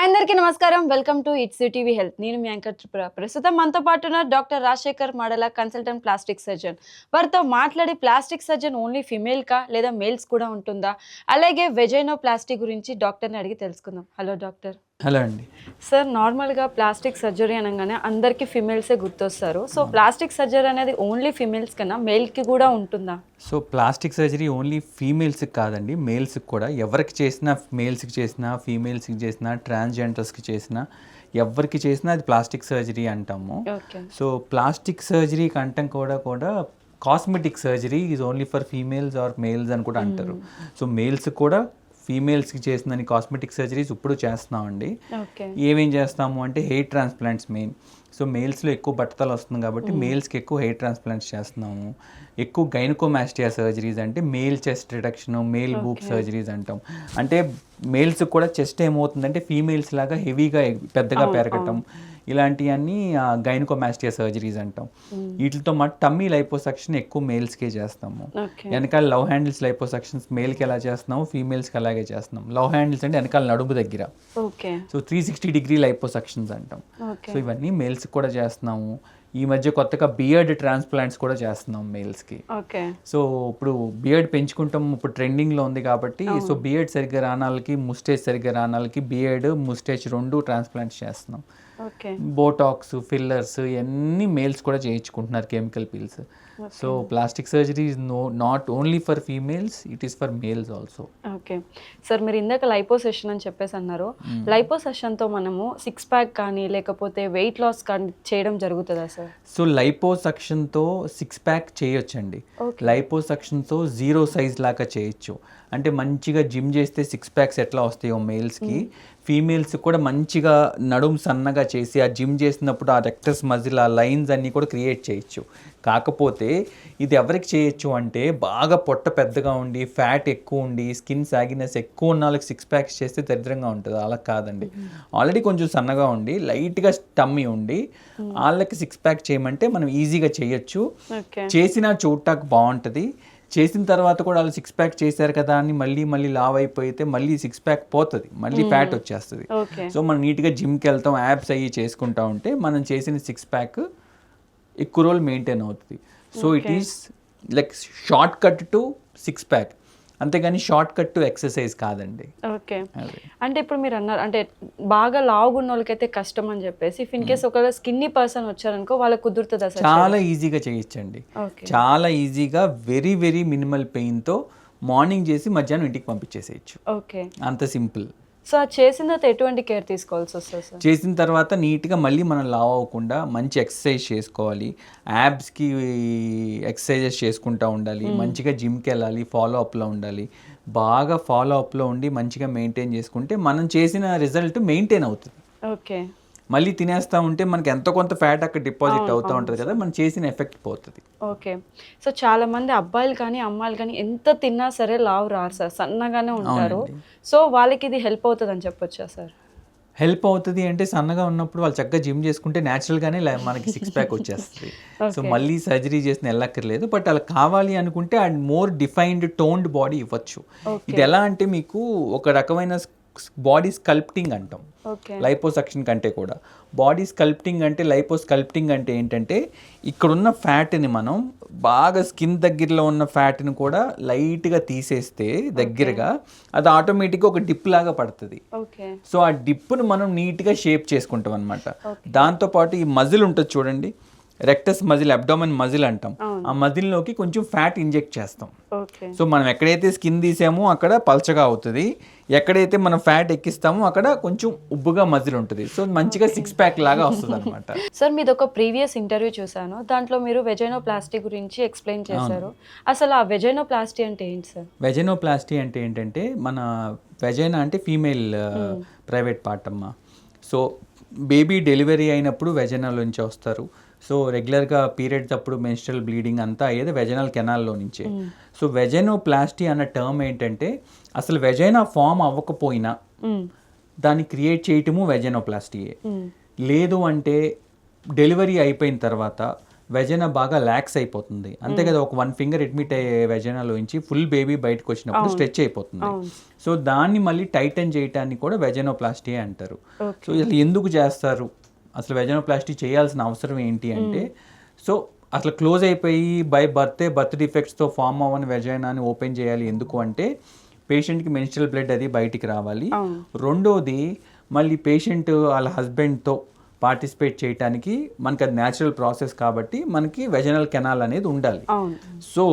Hi అందరికీ నమస్కారం. Welcome to its TV health. నేను మీ యాంకర్ త్రిపుర. ప్రస్తుతం మనతో పాటు ఉన్న doctor Rajasekhar Madala, consultant plastic surgeon. వారితో మాట్లాడి ప్లాస్టిక్ సర్జన్ ఓన్లీ ఫిమేల్ కా లేదా మేల్స్ కూడా ఉంటుందా, అలాగే వెజైనోప్లాస్టీ గురించి డాక్టర్ని అడిగి తెలుసుకుందాం. Hello doctor. హలో అండి. సార్, నార్మల్గా ప్లాస్టిక్ సర్జరీ అనగానే అందరికీ ఫిమేల్సే గుర్తొస్తారు. సో ప్లాస్టిక్ సర్జరీ అనేది ఓన్లీ ఫిమేల్స్ కన్నా మేల్కి కూడా ఉంటుందా? సో ప్లాస్టిక్ సర్జరీ ఓన్లీ ఫీమేల్స్కి కాదండి, మేల్స్కి కూడా. ఎవరికి చేసినా, మేల్స్కి చేసినా, ఫీమేల్స్కి చేసినా, ట్రాన్స్జెండర్స్కి చేసినా, ఎవరికి చేసినా అది ప్లాస్టిక్ సర్జరీ అంటాము. సో ప్లాస్టిక్ సర్జరీ అంటాం కూడా cosmetic surgery is only for females or males అని కూడా అంటారు. సో మేల్స్ కూడా ఫీమేల్స్కి చేసిన కాస్మెటిక్ సర్జరీస్ ఇప్పుడు చేస్తున్నామండి. ఏమేం చేస్తాము అంటే హెయిర్ ట్రాన్స్ప్లాంట్స్ మెయిన్. సో మేల్స్లో ఎక్కువ బట్టతలు వస్తుంది కాబట్టి మేల్స్కి ఎక్కువ హెయిర్ ట్రాన్స్ప్లాంట్స్ చేస్తున్నాము. ఎక్కువ గైనకోమాస్టియా సర్జరీస్ అంటే male chest reduction, male boob surgeries అంటాం. అంటే మేల్స్కి కూడా చెస్ట్ ఏమవుతుందంటే ఫీమేల్స్ లాగా హెవీగా పెద్దగా పెరగటం, ఇలాంటివన్నీ గైనకోమాస్టియా సర్జరీస్ అంటాం. వీటితో మా టమ్మీ లైపోసక్షన్ ఎక్కువ మేల్స్కే చేస్తాము. వెనకాల లవ్ హ్యాండిల్స్ లైపోసక్షన్స్ మేల్కి ఎలా చేస్తున్నాము, ఫీమేల్స్కి అలాగే చేస్తున్నాం. లవ్ హ్యాండిల్స్ అంటే వెనకాల నడుము దగ్గర. సో 360 డిగ్రీ లైపోసక్షన్స్ అంటాం. సో ఇవన్నీ మేల్స్ కూడా చేస్తున్నాము. ఈ మధ్య కొత్తగా బియర్డ్ ట్రాన్స్ప్లాంట్స్ కూడా చేస్తున్నాం మేల్స్కి. సో ఇప్పుడు బియర్డ్ పెంచుకుంటాం, ఇప్పుడు ట్రెండింగ్లో ఉంది కాబట్టి. సో బియర్డ్ సరిగ్గా రానాలకి, ముస్టేజ్ సరిగ్గా రానాలకి బియర్డ్, ముస్టేజ్ రెండు ట్రాన్స్ప్లాంట్స్ చేస్తున్నాం. బోటాక్స్, ఫిల్లర్స్ ఇవన్నీ మేల్స్ కూడా చేయించుకుంటున్నారు, chemical peels. So plastic surgery is not only for females, it is for males also. Okay sir, మీరు ఇందాక లైపోసెషన్ అని చెప్పేసి అన్నారు. లైపోసెషన్తో మనము 6 ప్యాక్ కానీ లేకపోతే వెయిట్ లాస్ కానీ చేయడం జరుగుతుందా సార్? సో లైపోసక్షన్తో 6 ప్యాక్ చేయొచ్చండి. లైపోసక్షన్తో 0 సైజ్ లాగా చేయొచ్చు. అంటే మంచిగా జిమ్ చేస్తే 6 ప్యాక్స్ ఎట్లా వస్తాయో మేల్స్కి, ఫీమేల్స్ కూడా మంచిగా నడుము సన్నగా చేసి ఆ జిమ్ చేసినప్పుడు ఆ రెక్టస్ మజిల్, ఆ లైన్స్ అన్నీ కూడా క్రియేట్ చేయొచ్చు. కాకపోతే ఇది ఎవరికి చేయొచ్చు అంటే బాగా పొట్ట పెద్దగా ఉండి, ఫ్యాట్ ఎక్కువ ఉండి, స్కిన్ సాగినెస్ ఎక్కువ ఉన్న వాళ్ళకి 6 ప్యాక్స్ చేస్తే దరిద్రంగా ఉంటుంది. అలా కాదండి, ఆల్రెడీ కొంచెం సన్నగా ఉండి లైట్గా టమ్మీ ఉండి వాళ్ళకి 6 ప్యాక్ చేయమంటే మనం ఈజీగా చేయొచ్చు. చేసినా చూడటానికి బాగుంటుంది. చేసిన తర్వాత కూడా వాళ్ళు 6 ప్యాక్ చేశారు కదా అని మళ్ళీ లావ్ అయిపోతే మళ్ళీ 6 ప్యాక్ పోతుంది, మళ్ళీ ఫ్యాట్ వచ్చేస్తుంది. సో మనం నీట్గా జిమ్కి వెళ్తాం, యాప్స్ అయ్యి చేసుకుంటా ఉంటే మనం చేసిన 6 ప్యాక్ ఎక్కువ రోజులు మెయింటైన్ అవుతుంది. So it is like short cut to 6 pack, అంతేగాని షార్ట్ కట్ టు ఎక్సర్సైజ్ కాదండి. ఓకే, అంటే ఇప్పుడు మీరు అన్నారు అంటే బాగా లావుగున్న వాళ్ళకైతే కష్టం అని చెప్పేసి, ఇఫ్ ఇన్ కేస్ ఒకవేళ స్కిన్నీ పర్సన్ వచ్చారనుకో వాళ్ళకి కుదురుతుందా సార్? చాలా ఈజీగా చేయొచ్చండి, చాలా ఈజీగా. వెరీ వెరీ మినిమల్ పెయిన్తో మార్నింగ్ చేసి మధ్యాహ్నం ఇంటికి పంపించేసేయచ్చు. ఓకే, అంత సింపుల్. సో అది చేసిన తర్వాత ఎటువంటి కేర్ తీసుకోవాల్సి వస్తుంది సార్? చేసిన తర్వాత నీట్గా మళ్ళీ మనం లావ్ అవ్వకుండా మంచి ఎక్సర్సైజ్ చేసుకోవాలి. యాబ్స్కి ఎక్సర్సైజెస్ చేసుకుంటూ ఉండాలి, మంచిగా జిమ్కి వెళ్ళాలి, ఫాలో అప్లో ఉండాలి. బాగా ఫాలో అప్లో ఉండి మంచిగా మెయింటైన్ చేసుకుంటే మనం చేసిన రిజల్ట్ మెయింటైన్ అవుతుంది. ఓకే, మళ్ళీ తినేస్తూ ఉంటే మనకి ఎంతో కొంత ఫ్యాట్ అక్కడ డిపాజిట్ అవుతూ ఉంటుంది కదా, మనం చేసిన ఎఫెక్ట్ పోతుంది. ఓకే, సో చాలా మంది అబ్బాయిలు కానీ అమ్మాయిలు కానీ ఎంత తిన్నా సరే లావు రారు సార్, సన్నగానే ఉంటారు. సో వాళ్ళకి ఇది హెల్ప్ అవుతుంది అని చెప్పొచ్చా సార్? హెల్ప్ అవుతుంది అంటే సన్నగా ఉన్నప్పుడు వాళ్ళు చక్కగా జిమ్ చేసుకుంటే న్యాచురల్గానే మనకి 6 ప్యాక్ వచ్చేస్తుంది. సో మళ్ళీ సర్జరీ చేసిన వెళ్ళక్కర్లేదు. బట్ అలా కావాలి అనుకుంటే and more defined toned body ఇవ్వచ్చు. ఇది ఎలా అంటే మీకు ఒక రకమైన బాడీ స్కల్ప్టింగ్ అంటాం లైపోసక్షన్ కంటే కూడా. బాడీ స్కల్ప్టింగ్ అంటే, లైపోస్కల్ప్టింగ్ అంటే ఏంటంటే ఇక్కడున్న ఫ్యాట్ని మనం బాగా స్కిన్ దగ్గరలో ఉన్న ఫ్యాట్ని కూడా లైట్గా తీసేస్తే దగ్గరగా అది ఆటోమేటిక్గా ఒక డిప్ లాగా పడుతుంది. సో ఆ డిప్ను మనం నీట్గా షేప్ చేసుకుంటాం అనమాట. దాంతోపాటు ఈ మజిల్ ఉంటుంది చూడండి, రెక్టస్ మజిల్, అబ్డోమెన్ మజిల్ అంటాం. ఆ మజిల్లోకి కొంచెం ఫ్యాట్ ఇంజెక్ట్ చేస్తాం. సో మనం ఎక్కడైతే స్కిన్ తీసామో అక్కడ పల్చగా అవుతుంది, ఎక్కడైతే మనం ఫ్యాట్ ఎక్కిస్తామో అక్కడ కొంచెం ఉబ్బుగా మజిల్ ఉంటుంది. సో మంచిగా 6 ప్యాక్ లాగా వస్తుంది అనమాట. సార్, మీది ఒక ప్రీవియస్ ఇంటర్వ్యూ చూసాను, దాంట్లో మీరు వెజైనోప్లాస్టీ గురించి ఎక్స్ప్లెయిన్ చేశారు. అసలు ఆ వెజైనోప్లాస్టీ అంటే ఏంటి సార్? వెజైనోప్లాస్టీ అంటే ఏంటంటే మన వెజైనా అంటే ఫీమేల్ ప్రైవేట్ పార్ట్ అమ్మ. సో బేబీ డెలివరీ అయినప్పుడు వెజైనాలోంచి వస్తారు. సో రెగ్యులర్గా పీరియడ్స్ అప్పుడు మెన్స్ట్రల్ బ్లీడింగ్ అంతా అయ్యేది వెజైనల్ కెనాల్లో నుంచే. సో వెజైనోప్లాస్టీ అన్న టర్మ్ ఏంటంటే అసలు వెజైనా ఫామ్ అవ్వకపోయినా దాన్ని క్రియేట్ చేయటము వెజైనోప్లాస్టీయే. లేదు అంటే డెలివరీ అయిపోయిన తర్వాత వెజైనా బాగా లాక్స్ అయిపోతుంది, అంతే కదా. ఒక 1 ఫింగర్ అడ్మిట్ అయ్యే వెజైనాలోంచి ఫుల్ బేబీ బయటకు వచ్చినప్పుడు స్ట్రెచ్ అయిపోతుంది. సో దాన్ని మళ్ళీ టైటన్ చేయటాన్ని కూడా వెజైనోప్లాస్టీ అంటారు. సో అసలు ఎందుకు చేస్తారు, అసలు వెజైనోప్లాస్టీ చేయాల్సిన అవసరం ఏంటి అంటే, సో అసలు క్లోజ్ అయిపోయి బర్త్ డిఫెక్ట్స్తో ఫామ్ అవ్వని వెజైనాని ఓపెన్ చేయాలి. ఎందుకు అంటే పేషెంట్కి మెన్స్ట్రల్ బ్లడ్ అది బయటికి రావాలి. రెండోది మళ్ళీ పేషెంట్ వాళ్ళ హస్బెండ్తో పార్టిసిపేట్ చేయడానికి మనకి అది న్యాచురల్ ప్రాసెస్ కాబట్టి మనకి వెజనల్ కెనాల్ అనేది ఉండాలి. సో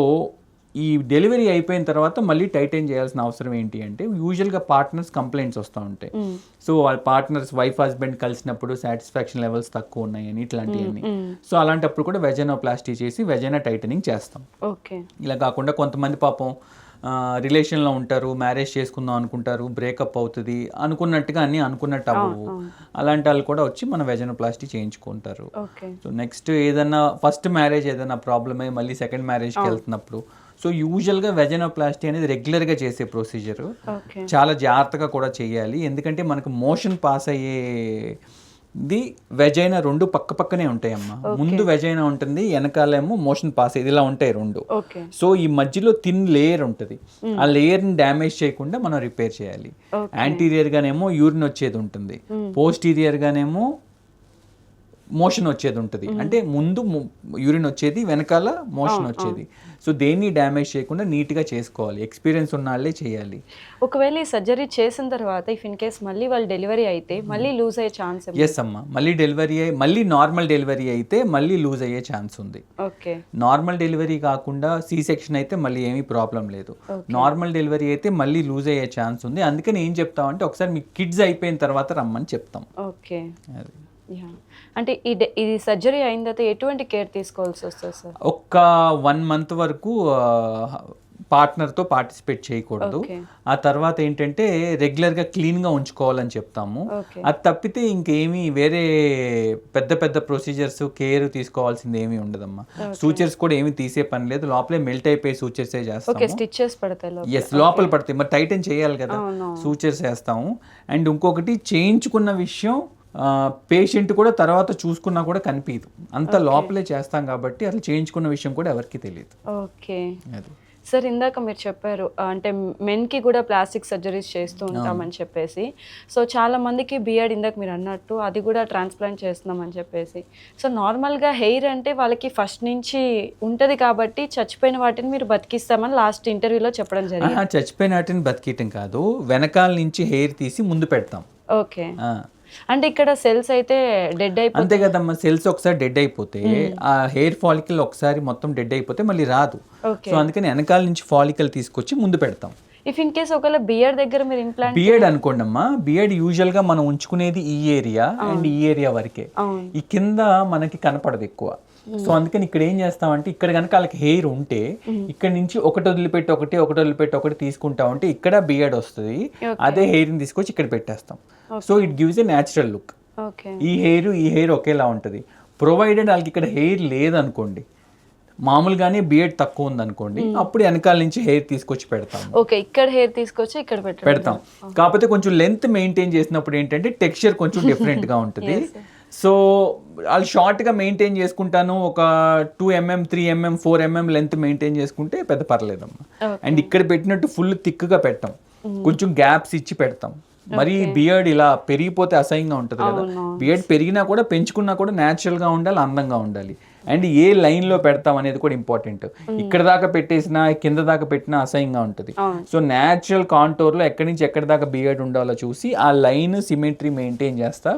ఈ డెలివరీ అయిపోయిన తర్వాత మళ్ళీ టైటైన్ చేయాల్సిన అవసరం ఏంటి అంటే, యూజువల్గా పార్ట్నర్స్ కంప్లైంట్స్ వస్తూ ఉంటాయి. సో వాళ్ళ పార్ట్నర్స్ వైఫ్ హస్బెండ్ కలిసినప్పుడు సాటిస్ఫాక్షన్ లెవెల్స్ తక్కువ ఉన్నాయని ఇట్లాంటివన్నీ. సో అలాంటప్పుడు కూడా వెజైనోప్లాస్టీ చేసి వెజైనా టైటనింగ్ చేస్తాం. ఇలా కాకుండా కొంతమంది పాపం రిలేషన్లో ఉంటారు, మ్యారేజ్ చేసుకుందాం అనుకుంటారు, బ్రేకప్ అవుతుంది, అనుకున్నట్టుగా అన్నీ అనుకున్నట్టు అవ్వవు. అలాంటి వాళ్ళు కూడా వచ్చి మన వెజైనోప్లాస్టీ చేయించుకుంటారు. సో నెక్స్ట్ ఏదన్నా ఫస్ట్ మ్యారేజ్ ఏదైనా ప్రాబ్లమ్ అయ్యి మళ్ళీ సెకండ్ మ్యారేజ్కి వెళ్తున్నప్పుడు, సో యూజువల్గా వెజైనోప్లాస్టీ అనేది రెగ్యులర్గా చేసే ప్రొసీజర్, చాలా జాగ్రత్తగా కూడా చేయాలి. ఎందుకంటే మనకు మోషన్ పాస్ అయ్యేది వెజైనా రెండు పక్క పక్కనే ఉంటాయమ్మా. ముందు వెజైనా ఉంటుంది, వెనకాలేమో మోషన్ పాస్ అయ్యేది, ఇలా ఉంటాయి రెండు. సో ఈ మధ్యలో థిన్ లేయర్ ఉంటుంది, ఆ లేయర్ని డ్యామేజ్ చేయకుండా మనం రిపేర్ చేయాలి. యాంటీరియర్ గానేమో యూరిన్ వచ్చేది ఉంటుంది, పోస్టీరియర్ గానేమో మోషన్ వచ్చేది ఉంటుంది. అంటే ముందు యూరిన్ వచ్చేది, వెనకాల మోషన్ వచ్చేది. సో దేన్ని డ్యామేజ్ చేయకుండా నీట్గా చేసుకోవాలి. ఎక్స్పీరియన్స్ ఉన్న వాళ్ళే చేయాలి. ఒకవేళ ఈ సర్జరీ చేసిన తర్వాత ఇఫ్ ఇన్ కేస్ మళ్ళీ వాళ్ళు డెలివరీ అయితే మళ్ళీ లూజ్ అయ్యే ఛాన్స్? ఎస్ అమ్మా, మళ్ళీ నార్మల్ డెలివరీ అయితే మళ్ళీ లూజ్ అయ్యే ఛాన్స్ ఉంది. నార్మల్ డెలివరీ కాకుండా సి సెక్షన్ అయితే మళ్ళీ ఏమీ ప్రాబ్లం లేదు. నార్మల్ డెలివరీ అయితే మళ్ళీ లూజ్ అయ్యే ఛాన్స్ ఉంది. అందుకని ఏం చెప్తామంటే ఒకసారి మీ కిడ్స్ అయిపోయిన తర్వాత రమ్మని చెప్తాం. ఓకే, అంటే ఇది సర్జరీ అయిన తర్వాత ఎటువంటి కేర్ తీసుకోవాల్సి వస్తుంది సార్? ఒక్క 1 month వరకు పార్ట్నర్తో పార్టిసిపేట్ చేయకూడదు. ఆ తర్వాత ఏంటంటే రెగ్యులర్గా క్లీన్గా ఉంచుకోవాలని చెప్తాము. అది తప్పితే ఇంకేమీ వేరే పెద్ద పెద్ద ప్రొసీజర్స్ కేర్ తీసుకోవాల్సింది ఏమీ ఉండదమ్మా. సూచర్స్ కూడా ఏమీ తీసే పని లేదు, లోపలే మెల్ట్ అయిపోయి సూచర్సే చేస్తాము. స్టిచెస్ పడతాయి, ఎస్ లోపల పడతాయి, మరి టైటన్ చేయాలి కదా, సూచర్స్ వేస్తాము. అండ్ ఇంకొకటి చేయించుకున్న విషయం పేషెంట్ కూడా తర్వాత చూసుకున్నా కూడా కనిపించదు, అంత లోపలే చేస్తాం కాబట్టి అసలు చేయించుకున్న విషయం కూడా ఎవరికి తెలియదు. ఓకే సార్, ఇందాక మీరు చెప్పారు అంటే మెన్కి కూడా ప్లాస్టిక్ సర్జరీస్ చేస్తూ ఉంటామని చెప్పేసి. సో చాలా మందికి బియర్డ్, ఇందాక మీరు అన్నట్టు అది కూడా ట్రాన్స్ప్లాంట్ చేస్తున్నామని చెప్పేసి. సో నార్మల్గా హెయిర్ అంటే వాళ్ళకి ఫస్ట్ నుంచి ఉంటుంది కాబట్టి చచ్చిపోయిన వాటిని మీరు బతికిస్తామని లాస్ట్ ఇంటర్వ్యూలో చెప్పడం జరిగింది. చచ్చిపోయిన వాటిని బతికియటం కాదు, వెనకాల నుంచి హెయిర్ తీసి ముందు పెడతాం. ఓకే, అంటే ఇక్కడ సెల్స్ అయితే డెడ్ అయిపోతే అంతే కదమ్మా. సెల్స్ ఒకసారి డెడ్ అయిపోతే ఆ హెయిర్ ఫాలికల్ ఒకసారి మొత్తం డెడ్ అయిపోతే మళ్ళీ రాదు. సో అందుకని వెనకాల నుంచి ఫాలికల్ తీసుకొచ్చి ముందు పెడతాం. ఇఫ్ ఇన్ కేస్ ఒకవేళ బియర్డ్ దగ్గర మీరు ఇంప్లాంట్ బియర్డ్ అనుకోండి అమ్మా, బియర్డ్ యూజువల్ గా మనం ఉంచుకునేది ఈ ఏరియా అండ్ ఈ ఏరియా వరకే, ఈ కింద మనకి కనపడదు ఎక్కువ. సో అందుకని ఇక్కడ ఏం చేస్తామంటే, ఇక్కడ కనుక వాళ్ళకి హెయిర్ ఉంటే ఇక్కడ నుంచి ఒకటి వదిలిపెట్టి ఒకటి తీసుకుంటా ఉంటే ఇక్కడ బియర్డ్ వస్తుంది, అదే హెయిర్ ని తీసుకొచ్చి ఇక్కడ పెట్టేస్తాం. So it gives a natural look. ఈ హెయిర్ ఒకేలా ఉంటుంది. ప్రొవైడెడ్ వాళ్ళకి ఇక్కడ హెయిర్ లేదనుకోండి, మామూలుగానే బియర్డ్ తక్కువ ఉందనుకోండి, అప్పుడు వెనకాల నుంచి హెయిర్ తీసుకొచ్చి పెడతాం. ఓకే, ఇక్కడ హెయిర్ తీసుకొచ్చి ఇక్కడ పెడతాం. కాకపోతే కొంచెం లెంత్ మెయింటైన్ చేసినప్పుడు ఏంటంటే టెక్స్చర్ కొంచెం డిఫరెంట్ గా ఉంటుంది. సో వాళ్ళు షార్ట్గా మెయింటైన్ చేసుకుంటాను, ఒక 2 mm 3 mm 4 mm length maintain చేసుకుంటే పెద్ద పర్లేదమ్మా. అండ్ ఇక్కడ పెట్టినట్టు ఫుల్ థిక్గా పెట్టాం, కొంచెం గ్యాప్స్ ఇచ్చి పెడతాం. మరి బియర్డ్ ఇలా పెరిగిపోతే అసహ్యంగా ఉంటుంది కదా. బియర్డ్ పెరిగినా కూడా పెంచుకున్నా కూడా న్యాచురల్గా ఉండాలి, అందంగా ఉండాలి. అండ్ ఏ లైన్లో పెడతాం అనేది కూడా ఇంపార్టెంట్. ఇక్కడ దాకా పెట్టేసినా కింద దాకా పెట్టినా అసహ్యంగా ఉంటుంది. సో న్యాచురల్ కాంటోర్లో ఎక్కడి నుంచి ఎక్కడి దాకా బియర్డ్ ఉండాలో చూసి ఆ లైన్ సిమెట్రీ మెయింటైన్ చేస్తా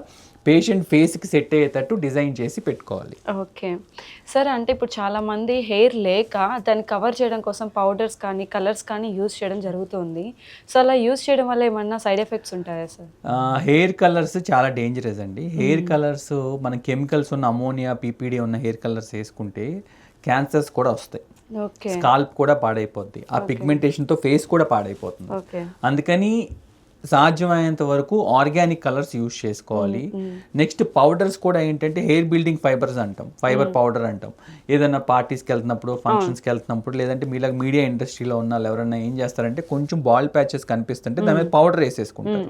పేషెంట్ ఫేస్కి సెట్ అయ్యేటట్టు డిజైన్ చేసి పెట్టుకోవాలి. ఓకే సార్, అంటే ఇప్పుడు చాలామంది హెయిర్ లేక దాన్ని కవర్ చేయడం కోసం పౌడర్స్ కానీ కలర్స్ కానీ యూజ్ చేయడం జరుగుతుంది. సో అలా యూజ్ చేయడం వల్ల ఏమన్నా సైడ్ ఎఫెక్ట్స్ ఉంటాయా సార్? హెయిర్ కలర్స్ చాలా డేంజరస్ అండి. హెయిర్ కలర్స్ మన కెమికల్స్ ఉన్న అమోనియా పీపీడీ ఉన్న హెయిర్ కలర్స్ వేసుకుంటే క్యాన్సర్స్ కూడా వస్తాయి, స్కాల్ప్ కూడా పాడైపోద్ది, ఆ పిగ్మెంటేషన్తో ఫేస్ కూడా పాడైపోతుంది. అందుకని సాధ్యమైనంత వరకు ఆర్గానిక్ కలర్స్ యూజ్ చేసుకోవాలి. నెక్స్ట్ పౌడర్స్ కూడా ఏంటంటే హెయిర్ బిల్డింగ్ ఫైబర్స్ అంటాం, ఫైబర్ పౌడర్ అంటాం. ఏదైనా పార్టీస్కి వెళ్తున్నప్పుడు, ఫంక్షన్స్కి వెళ్తున్నప్పుడు, లేదంటే మీలాగా మీడియా ఇండస్ట్రీలో ఉన్న వాళ్ళు ఎవరైనా ఏం చేస్తారంటే కొంచెం బాల్ ప్యాచెస్ కనిపిస్తుంటే దాని మీద పౌడర్ వేసేసుకుంటారు.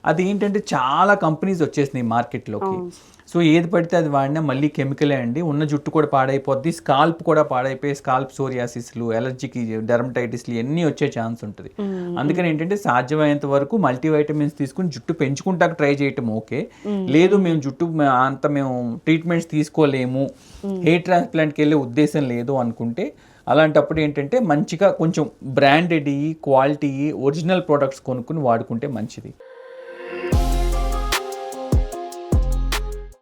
అది ఏంటంటే చాలా కంపెనీస్ వచ్చేసినాయి మార్కెట్లోకి. సో ఏది పడితే అది వాడినా మళ్ళీ కెమికలే అండి. ఉన్న జుట్టు కూడా పాడైపోద్ది, స్కాల్ప్ కూడా పాడైపోయి స్కాల్ప్ సోరియాసిస్లు, ఎలర్జీకి, డెర్మటైటిస్లు ఇవన్నీ వచ్చే ఛాన్స్ ఉంటుంది. అందుకని ఏంటంటే సాధ్యమైనంత వరకు మల్టీవైటమిన్స్ తీసుకుని జుట్టు పెంచుకుంటాక ట్రై చేయటం ఓకే. లేదు మేము జుట్టు మేము ట్రీట్మెంట్స్ తీసుకోలేము, హెయిర్ ట్రాన్స్ప్లాంట్కి వెళ్ళే ఉద్దేశం లేదు అనుకుంటే అలాంటప్పుడు ఏంటంటే మంచిగా కొంచెం బ్రాండెడ్ క్వాలిటీ ఒరిజినల్ ప్రోడక్ట్స్ కొనుక్కుని వాడుకుంటే మంచిది.